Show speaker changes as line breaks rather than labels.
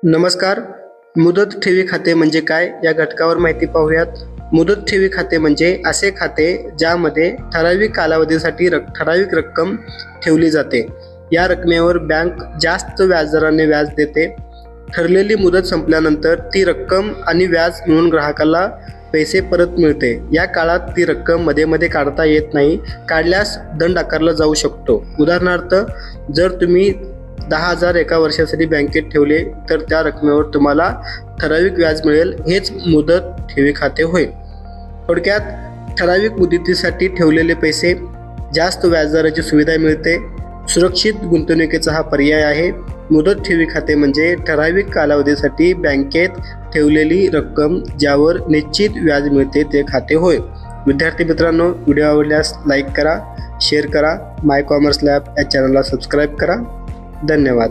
नमस्कार. मुदत ठेवी खाते म्हणजे काय या घटकावर माहिती पाहूयात. मुदत ठेवी खाते म्हणजे असे खाते ज्यामध्ये ठराविक कालावधीसाठी ठराविक रक्कम ठेवली जाते. या रकमेवर बँक जास्त व्याजदराने व्याज देते. ठरलेली मुदत संपल्यानंतर ती रक्कम आणि व्याज मिळून ग्राहकाला पैसे परत मिळते. या काळात ती रक्कम मध्ये मध्ये काढता येत नाही. काढल्यास दंड आकारला जाऊ शकतो. उदाहरणार्थ, जर तुम्ही 10,000 एका वर्षासाठी बँकेत ठेवले तर त्या रकमेवर तुम्हाला ठराविक व्याज मिळेल. हेच मुदत ठेवी खाते होय. थोडक्यात, ठराविक मुदतीसाठी ठेवलेले पैसे, जास्त व्याजदराची सुविधा मिळते. सुरक्षित गुंतवणुकीचा हा पर्याय आहे. मुदत ठेवी खाते म्हणजे ठराविक कालावधीसाठी बँकेत ठेवलेली रक्कम ज्यावर निश्चित व्याज मिळते ते खाते होय. विद्यार्थी मित्रांनो, व्हिडिओ आवडल्यास लाईक करा, शेअर करा. माय कॉमर्स लॅब या चॅनलला सबस्क्राईब करा. धन्यवाद.